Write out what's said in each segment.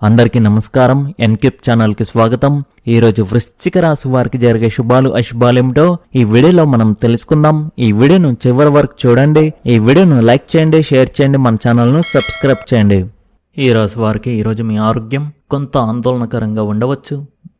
అందరికీ నమస్కారం. ఎన్క్యూబ్ ఛానల్కి స్వాగతం. ఈరోజు వృశ్చిక రాశి వారికి జరిగే శుభాలు అశుభాలేమిటో ఈ వీడియోలో మనం తెలుసుకుందాం. ఈ వీడియోను చివరి వరకు చూడండి. ఈ వీడియోను లైక్ చేయండి, షేర్ చేయండి, మన ఛానల్ను సబ్స్క్రైబ్ చేయండి. ఈ రాశి వారికి ఈరోజు మీ ఆరోగ్యం కొంత ఆందోళనకరంగా ఉండవచ్చు.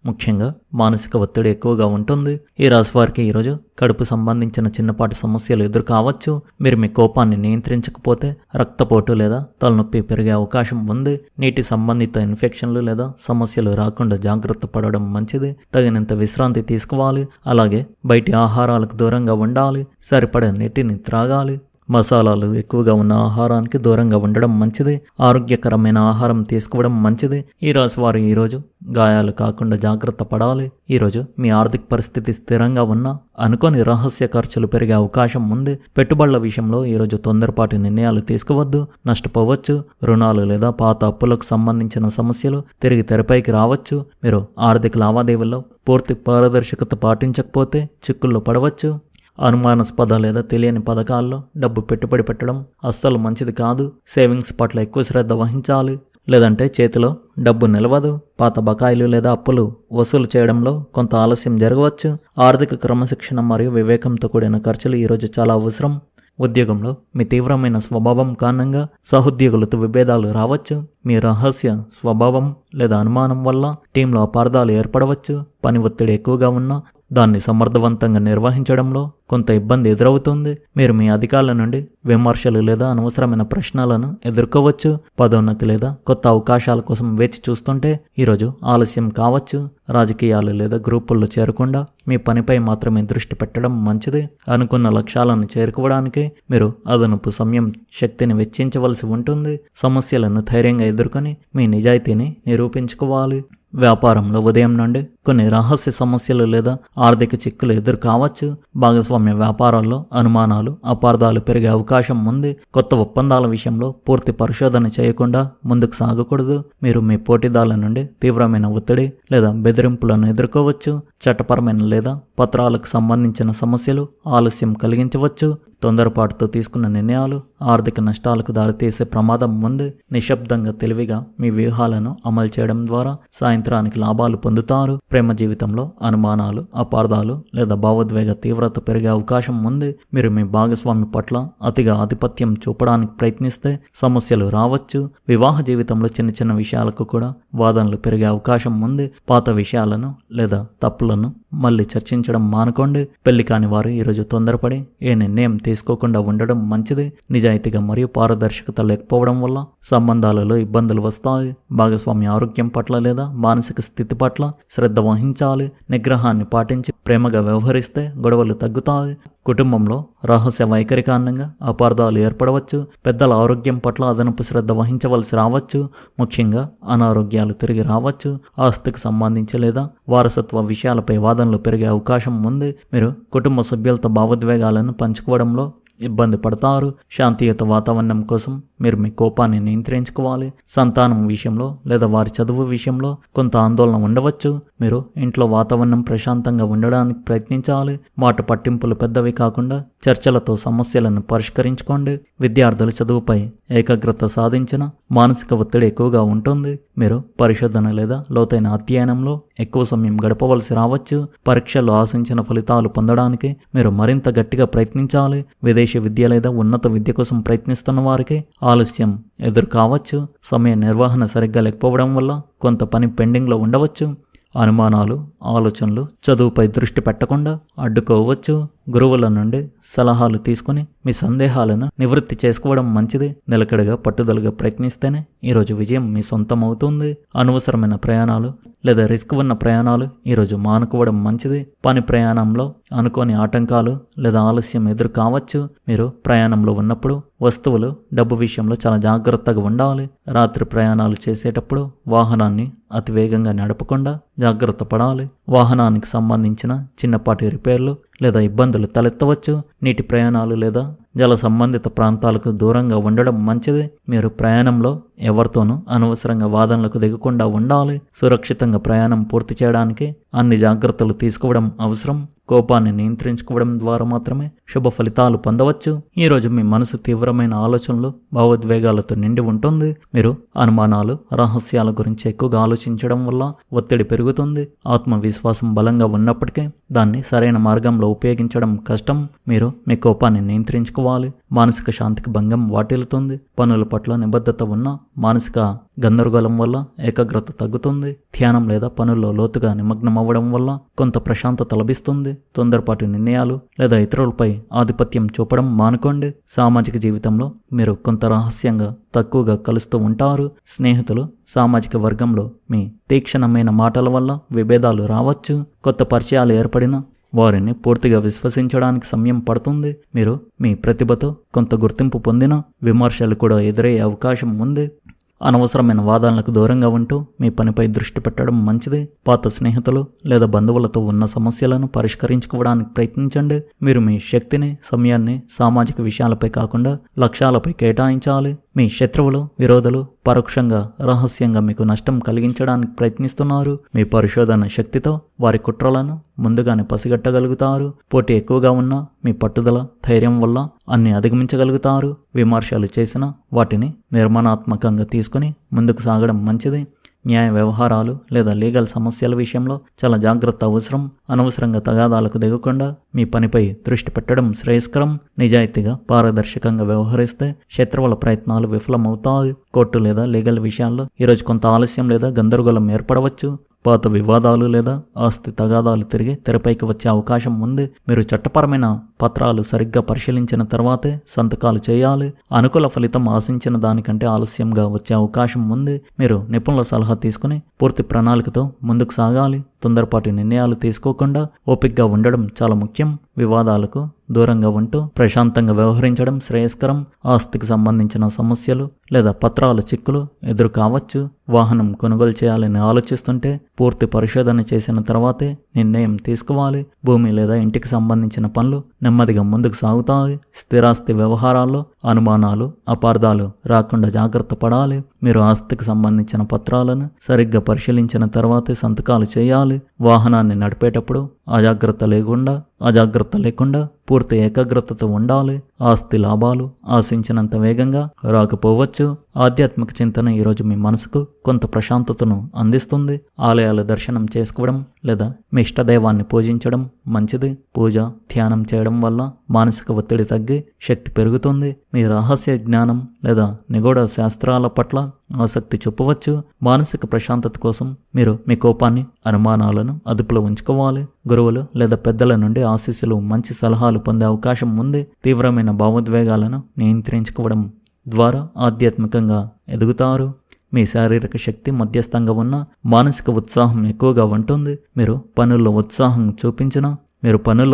ముఖ్యంగా మానసిక ఒత్తిడి ఎక్కువగా ఉంటుంది. ఈ రాశి వారికి ఈరోజు కడుపు సంబంధించిన చిన్నపాటి సమస్యలు ఎదురు కావచ్చు. మీరు మీ కోపాన్ని నియంత్రించకపోతే రక్తపోటు లేదా తలనొప్పి పెరిగే అవకాశం ఉంది. నీటి సంబంధిత ఇన్ఫెక్షన్లు లేదా సమస్యలు రాకుండా జాగ్రత్త పడడం మంచిది. తగినంత విశ్రాంతి తీసుకోవాలి. అలాగే బయటి ఆహారాలకు దూరంగా ఉండాలి. సరిపడే నీటిని త్రాగాలి. మసాలాలు ఎక్కువగా ఉన్న ఆహారానికి దూరంగా ఉండడం మంచిది. ఆరోగ్యకరమైన ఆహారం తీసుకోవడం మంచిది. ఈ రాశి వారు ఈరోజు గాయాలు కాకుండా జాగ్రత్త పడాలి. ఈరోజు మీ ఆర్థిక పరిస్థితి స్థిరంగా ఉన్నా అనుకోని రహస్య ఖర్చులు పెరిగే అవకాశం ఉంది. పెట్టుబడుల విషయంలో ఈరోజు తొందరపాటి నిర్ణయాలు తీసుకోవద్దు, నష్టపోవచ్చు. రుణాలు లేదా పాత అప్పులకు సంబంధించిన సమస్యలు తిరిగి తెరపైకి రావచ్చు. మీరు ఆర్థిక లావాదేవీల్లో పూర్తి పారదర్శకత పాటించకపోతే చిక్కుల్లో పడవచ్చు. అనుమానాస్పద లేదా తెలియని పథకాల్లో డబ్బు పెట్టుబడి పెట్టడం అస్సలు మంచిది కాదు. సేవింగ్స్ పట్ల ఎక్కువ శ్రద్ధ వహించాలి, లేదంటే చేతిలో డబ్బు నిలవదు. పాత బకాయిలు లేదా అప్పులు వసూలు చేయడంలో కొంత ఆలస్యం జరగవచ్చు. ఆర్థిక క్రమశిక్షణ మరియు వివేకంతో కూడిన ఖర్చులు ఈరోజు చాలా అవసరం. ఉద్యోగంలో మీ తీవ్రమైన స్వభావం కారణంగా సహోద్యోగులతో విభేదాలు రావచ్చు. మీ రహస్య స్వభావం లేదా అనుమానం వల్ల టీంలో అపార్థాలు ఏర్పడవచ్చు. పని ఒత్తిడి ఎక్కువగా ఉన్నా దాన్ని సమర్థవంతంగా నిర్వహించడంలో కొంత ఇబ్బంది ఎదురవుతుంది. మీరు మీ అధికారుల నుండి విమర్శలు లేదా అనవసరమైన ప్రశ్నలను ఎదుర్కోవచ్చు. పదోన్నతి లేదా కొత్త అవకాశాల కోసం వేచి చూస్తుంటే ఈరోజు ఆలస్యం కావచ్చు. రాజకీయాలు లేదా గ్రూపుల్లో చేరకుండా మీ పనిపై మాత్రమే దృష్టి పెట్టడం మంచిది. అనుకున్న లక్ష్యాలను చేరుకోవడానికి మీరు అదనపు సమయం, శక్తిని వెచ్చించవలసి ఉంటుంది. సమస్యలను ధైర్యంగా ఎదుర్కొని మీ నిజాయితీని నిరూపించుకోవాలి. వ్యాపారంలో ఉదయం నుండి కొన్ని రహస్య సమస్యలు లేదా ఆర్థిక చిక్కులు ఎదురు కావచ్చు. భాగస్వామ్య వ్యాపారాల్లో అనుమానాలు, అపార్థాలు పెరిగే అవకాశం ఉంది. కొత్త ఒప్పందాల విషయంలో పూర్తి పరిశోధన చేయకుండా ముందుకు సాగకూడదు. మీరు మీ పోటీదారుల నుండి తీవ్రమైన ఒత్తిడి లేదా బెదిరింపులను ఎదుర్కోవచ్చు. చట్టపరమైన లేదా పత్రాలకు సంబంధించిన సమస్యలు ఆలస్యం కలిగించవచ్చు. తొందరపాటుతో తీసుకున్న నిర్ణయాలు ఆర్థిక నష్టాలకు దారితీసే ప్రమాదం ఉంది. నిశ్శబ్దంగా తెలివిగా మీ వ్యూహాలను అమలు చేయడం ద్వారా సాయంత్రానికి లాభాలు పొందుతారు. ప్రేమ జీవితంలో అనుమానాలు, అపార్థాలు లేదా భావోద్వేగ తీవ్రత పెరిగే అవకాశం ఉంది. మీరు మీ భాగస్వామి పట్ల అతిగా ఆధిపత్యం చూపడానికి ప్రయత్నిస్తే సమస్యలు రావచ్చు. వివాహ జీవితంలో చిన్న చిన్న విషయాలకు కూడా వాదనలు పెరిగే అవకాశం ఉంది. పాత విషయాలను లేదా తప్పులను మళ్ళీ చర్చించడం మానుకోండి. పెళ్లి కాని వారు ఈరోజు తొందరపడి ఏ నిర్ణయం తీసుకోకుండా ఉండడం మంచిది. నిజాయితీగా మరియు పారదర్శకత లేకపోవడం వల్ల సంబంధాలలో ఇబ్బందులు వస్తాయి. భాగస్వామి ఆరోగ్యం పట్ల లేదా మానసిక స్థితి పట్ల శ్రద్ధ వహించాలి. నిగ్రహాన్ని పాటించి ప్రేమగా వ్యవహరిస్తే గొడవలు తగ్గుతాయి. కుటుంబంలో రహస్య వైఖరి కారణంగా అపార్థాలు ఏర్పడవచ్చు. పెద్దల ఆరోగ్యం పట్ల అదనపు శ్రద్ధ వహించవలసి రావచ్చు. ముఖ్యంగా అనారోగ్యాలు తిరిగి రావచ్చు. ఆస్తికి సంబంధించి లేదా వారసత్వ విషయాలపై వాదనలు పెరిగే అవకాశం ఉంది. మీరు కుటుంబ సభ్యులతో భావోద్వేగాలను పంచుకోవడంలో ఇబ్బంది పడతారు. శాంతియుత వాతావరణం కోసం మీరు మీ కోపాన్ని నియంత్రించుకోవాలి. సంతానం విషయంలో లేదా వారి చదువు విషయంలో కొంత ఆందోళన ఉండవచ్చు. మీరు ఇంట్లో వాతావరణం ప్రశాంతంగా ఉండడానికి ప్రయత్నించాలి. మాట పట్టింపులు పెద్దవి కాకుండా చర్చలతో సమస్యలను పరిష్కరించుకోండి. విద్యార్థుల చదువుపై ఏకాగ్రత సాధించిన మానసిక ఒత్తిడి ఎక్కువగా ఉంటుంది. మీరు పరిశోధన లేదా లోతైన అధ్యయనంలో ఎక్కువ సమయం గడపవలసి రావచ్చు. పరీక్షల్లో ఆశించిన ఫలితాలు పొందడానికి మీరు మరింత గట్టిగా ప్రయత్నించాలి. విదేశీ విద్య లేదా ఉన్నత విద్య కోసం ప్రయత్నిస్తున్న వారికి ఆలస్యం ఎదురు కావచ్చు. సమయ నిర్వహణ సరిగ్గా లేకపోవడం వల్ల కొంత పని పెండింగ్లో ఉండవచ్చు. అనుమానాలు, ఆలోచనలు చదువుపై దృష్టి పెట్టకుండా అడ్డుకోవచ్చు. గురువుల నుండి సలహాలు తీసుకుని మీ సందేహాలను నివృత్తి చేసుకోవడం మంచిది. నిలకడగా పట్టుదలగా ప్రయత్నిస్తేనే ఈరోజు విజయం మీ సొంతం అవుతుంది. అనవసరమైన ప్రయాణాలు లేదా రిస్క్ ఉన్న ప్రయాణాలు ఈరోజు మానుకోవడం మంచిది. పని ప్రయాణంలో అనుకోని ఆటంకాలు లేదా ఆలస్యం ఎదురు కావచ్చు. మీరు ప్రయాణంలో ఉన్నప్పుడు వస్తువులు, డబ్బు విషయంలో చాలా జాగ్రత్తగా ఉండాలి. రాత్రి ప్రయాణాలు చేసేటప్పుడు వాహనాన్ని అతి వేగంగా నడపకుండా జాగ్రత్త పడాలి. వాహనానికి సంబంధించిన చిన్నపాటి రిపేర్లు లేదా ఇబ్బందులు తలెత్తవచ్చు. నీటి ప్రయాణాలు లేదా జల సంబంధిత ప్రాంతాలకు దూరంగా ఉండడం మంచిది. మీరు ప్రయాణంలో ఎవరితోనూ అనవసరంగా వాదనలకు దిగకుండా ఉండాలి. సురక్షితంగా ప్రయాణం పూర్తి చేయడానికి అన్ని జాగ్రత్తలు తీసుకోవడం అవసరం. కోపాన్ని నియంత్రించుకోవడం ద్వారా మాత్రమే శుభ ఫలితాలు పొందవచ్చు. ఈరోజు మీ మనసు తీవ్రమైన ఆలోచనలు, భావోద్వేగాలతో నిండి ఉంటుంది. మీరు అనుమానాలు, రహస్యాల గురించి ఎక్కువగా ఆలోచించడం వల్ల ఒత్తిడి పెరుగుతుంది. ఆత్మవిశ్వాసం బలంగా ఉన్నప్పటికీ దాన్ని సరైన మార్గంలో ఉపయోగించడం కష్టం. మీరు మీ కోపాన్ని నియంత్రించుకోవాలి. మానసిక శాంతికి భంగం వాటిల్లుతుంది. పనుల పట్ల నిబద్ధత ఉన్న మానసిక గందరగోళం వల్ల ఏకాగ్రత తగ్గుతుంది. ధ్యానం లేదా పనుల్లో లోతుగా నిమగ్నం అవ్వడం వల్ల కొంత ప్రశాంతత లభిస్తుంది. తొందరపాటు నిర్ణయాలు లేదా ఇతరులపై ఆధిపత్యం చూపడం మానుకోండి. సామాజిక జీవితంలో మీరు కొంత రహస్యంగా తక్కువగా కలుస్తూ ఉంటారు. స్నేహితులు, సామాజిక వర్గంలో మీ తీక్షణమైన మాటల వల్ల విభేదాలు రావచ్చు. కొత్త పరిచయాలు ఏర్పడిన వారిని పూర్తిగా విశ్వసించడానికి సమయం పడుతుంది. మీరు మీ ప్రతిభతో కొంత గుర్తింపు పొందిన విమర్శలు కూడా ఎదురయ్యే అవకాశం ఉంది. అనవసరమైన వాదనలకు దూరంగా ఉంటూ మీ పనిపై దృష్టి పెట్టడం మంచిది. పాత స్నేహితులు లేదా బంధువులతో ఉన్న సమస్యలను పరిష్కరించుకోవడానికి ప్రయత్నించండి. మీరు మీ శక్తిని, సమయాన్ని సామాజిక విషయాలపై కాకుండా లక్ష్యాలపై కేటాయించాలి. మీ శత్రువులు, విరోధులు పరోక్షంగా, రహస్యంగా మీకు నష్టం కలిగించడానికి ప్రయత్నిస్తున్నారు. మీ పరిశోధన శక్తితో వారి కుట్రలను ముందుగానే పసిగట్టగలుగుతారు. పోటీ ఎక్కువగా ఉన్నా మీ పట్టుదల, ధైర్యం వల్ల అన్ని అధిగమించగలుగుతారు. విమర్శలు చేసినా వాటిని నిర్మాణాత్మకంగా తీసుకుని ముందుకు సాగడం మంచిది. న్యాయ వ్యవహారాలు లేదా లీగల్ సమస్యల విషయంలో చాలా జాగ్రత్త అవసరం. అనవసరంగా తగాదాలకు దిగకుండా మీ పనిపై దృష్టి పెట్టడం శ్రేయస్కరం. నిజాయితీగా, పారదర్శకంగా వ్యవహరిస్తే శత్రువుల ప్రయత్నాలు విఫలమవుతాయి. కోర్టు లేదా లీగల్ విషయాల్లో ఈరోజు కొంత ఆలస్యం లేదా గందరగోళం ఏర్పడవచ్చు. పాత వివాదాలు లేదా ఆస్తి తగాదాలు తిరిగి తెరపైకి వచ్చే అవకాశం ఉంది. మీరు చట్టపరమైన పత్రాలు సరిగ్గా పరిశీలించిన తర్వాతే సంతకాలు చేయాలి. అనుకూల ఫలితం ఆశించిన దానికంటే ఆలస్యంగా వచ్చే అవకాశం ఉంది. మీరు నిపుణుల సలహా తీసుకుని పూర్తి ప్రణాళికతో ముందుకు సాగాలి. తొందరపాటు నిర్ణయాలు తీసుకోకుండా ఓపికగా ఉండడం చాలా ముఖ్యం. వివాదాలకు దూరంగా ఉంటూ ప్రశాంతంగా వ్యవహరించడం శ్రేయస్కరం. ఆస్తికి సంబంధించిన సమస్యలు లేదా పత్రాల చిక్కులు ఎదురు కావచ్చు. వాహనం కొనుగోలు చేయాలని ఆలోచిస్తుంటే పూర్తి పరిశోధన చేసిన తర్వాతే నిర్ణయం తీసుకోవాలి. భూమి లేదా ఇంటికి సంబంధించిన పనులు నెమ్మదిగా ముందుకు సాగుతాయి. స్థిరాస్తి వ్యవహారాల్లో అనుమానాలు, అపార్థాలు రాకుండా జాగ్రత్త పడాలి. మీరు ఆస్తికి సంబంధించిన పత్రాలను సరిగ్గా పరిశీలించిన తర్వాతే సంతకాలు చేయాలి. వాహనాన్ని నడిపేటప్పుడు అజాగ్రత్త లేకుండా పూర్తి ఏకాగ్రతతో ఉండాలి. ఆస్తి లాభాలు ఆశించినంత వేగంగా రాకపోవచ్చు. ఆధ్యాత్మిక చింతన ఈరోజు మీ మనసుకు కొంత ప్రశాంతతను అందిస్తుంది. ఆలయాల దర్శనం చేసుకోవడం లేదా మీ ఇష్టదైవాన్ని పూజించడం మంచిది. పూజ, ధ్యానం చేయడం వల్ల మానసిక ఒత్తిడి తగ్గి శక్తి పెరుగుతుంది. మీ రహస్య జ్ఞానం లేదా నిగూఢ శాస్త్రాల పట్ల ఆసక్తి చూపవచ్చు. మానసిక ప్రశాంతత కోసం మీరు మీ కోపాన్ని, అనుమానాలను అదుపులో ఉంచుకోవాలి. గురువులు లేదా పెద్దల నుండి ఆశీస్సులు, మంచి సలహాలు పొందే అవకాశం ఉంది. తీవ్రమైన భావోద్వేగాలను నియంత్రించుకోవడం ద్వారా ఆధ్యాత్మికంగా ఎదుగుతారు. మీ శారీరక శక్తి మధ్యస్థంగా ఉన్న మానసిక ఉత్సాహం ఎక్కువగా ఉంటుంది. మీరు పనుల్లో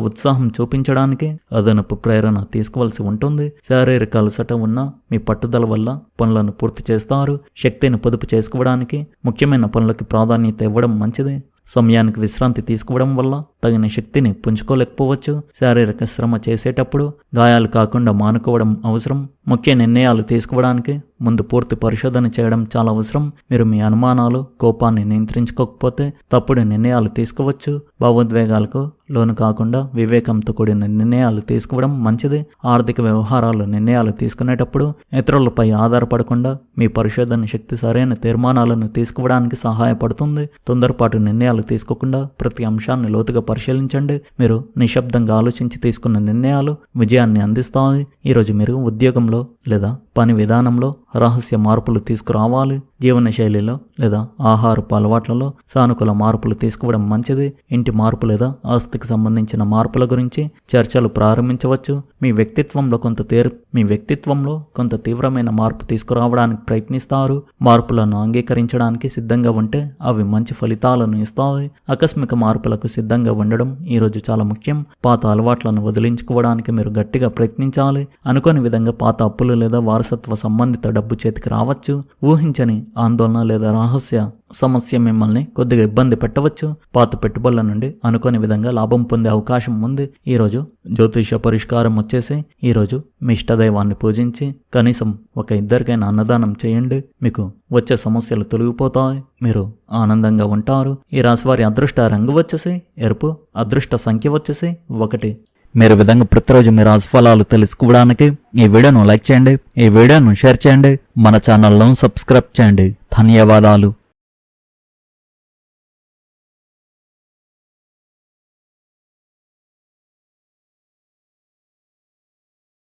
ఉత్సాహం చూపించడానికి అదనపు ప్రేరణ తీసుకోవాల్సి ఉంటుంది. శారీరక అలసట ఉన్న మీ పట్టుదల వల్ల పనులను పూర్తి చేస్తారు. శక్తిని పొదుపు చేసుకోవడానికి ముఖ్యమైన పనులకి ప్రాధాన్యత ఇవ్వడం మంచిది. సమయానికి విశ్రాంతి తీసుకోవడం వల్ల తగిన శక్తిని పుంజుకోలేకపోవచ్చు. శారీరక శ్రమ చేసేటప్పుడు గాయాలు కాకుండా మానుకోవడం అవసరం. ముఖ్య నిర్ణయాలు తీసుకోవడానికి ముందు పూర్తి పరిశోధన చేయడం చాలా అవసరం. మీరు మీ అనుమానాలు, కోపాన్ని నియంత్రించుకోకపోతే తప్పుడు నిర్ణయాలు తీసుకోవచ్చు. భావోద్వేగాలకు లోను కాకుండా వివేకంతో కూడిన నిర్ణయాలు తీసుకోవడం మంచిది. ఆర్థిక వ్యవహారాలు నిర్ణయాలు తీసుకునేటప్పుడు ఇతరులపై ఆధారపడకుండా మీ పరిశోధన శక్తి సరైన తీర్మానాలను తీసుకోవడానికి సహాయపడుతుంది. తొందరపాటు నిర్ణయాలు తీసుకోకుండా ప్రతి అంశాన్ని లోతుగా పరిశీలించండి. మీరు నిశ్శబ్దంగా ఆలోచించి తీసుకున్న నిర్ణయాలు విజయాన్ని అందిస్తాయి. ఈరోజు మీరు ఉద్యోగంలో లేదా పని విధానంలో రహస్య మార్పులు తీసుకురావాలి. జీవనశైలిలో లేదా ఆహారపు అలవాట్లలో సానుకూల మార్పులు తీసుకోవడం మంచిది. ఇంటి మార్పు లేదా ఆస్తికి సంబంధించిన మార్పుల గురించి చర్చలు ప్రారంభించవచ్చు. మీ వ్యక్తిత్వంలో కొంత తీవ్రమైన మార్పు తీసుకురావడానికి ప్రయత్నిస్తారు. మార్పులను అంగీకరించడానికి సిద్ధంగా ఉంటే అవి మంచి ఫలితాలను ఇస్తాయి. ఆకస్మిక మార్పులకు సిద్ధంగా ఉండడం ఈరోజు చాలా ముఖ్యం. పాత అలవాట్లను వదిలించుకోవడానికి మీరు గట్టిగా ప్రయత్నించాలి. అనుకోని విధంగా పాత అప్పులు లేదా వారసత్వ వారసత్వ సంబంధిత డబ్బు చేతికి రావచ్చు. ఊహించని ఆందోళన లేదా రహస్య సమస్య మిమ్మల్ని కొద్దిగా ఇబ్బంది పెట్టవచ్చు. పాత పెట్టుబడుల నుండి అనుకోని విధంగా లాభం పొందే అవకాశం ఉంది. ఈరోజు జ్యోతిష పరిష్కారం వచ్చేసి ఈరోజు మీ ఇష్టదైవాన్ని పూజించి కనీసం ఒక ఇద్దరికైనా అన్నదానం చేయండి. మీకు వచ్చే సమస్యలు తొలగిపోతాయి. మీరు ఆనందంగా ఉంటారు. ఈ రాశి వారి అదృష్ట రంగు వచ్చేసి ఎరుపు. అదృష్ట సంఖ్య వచ్చేసి 1. మీరు విధంగా ప్రతిరోజు మీ రాశి ఫలాలు తెలుసుకోవడానికి ఈ వీడియోను లైక్ చేయండి, ఈ వీడియోను షేర్ చేయండి, మన ఛానల్ను సబ్స్క్రైబ్ చేయండి. ధన్యవాదాలు.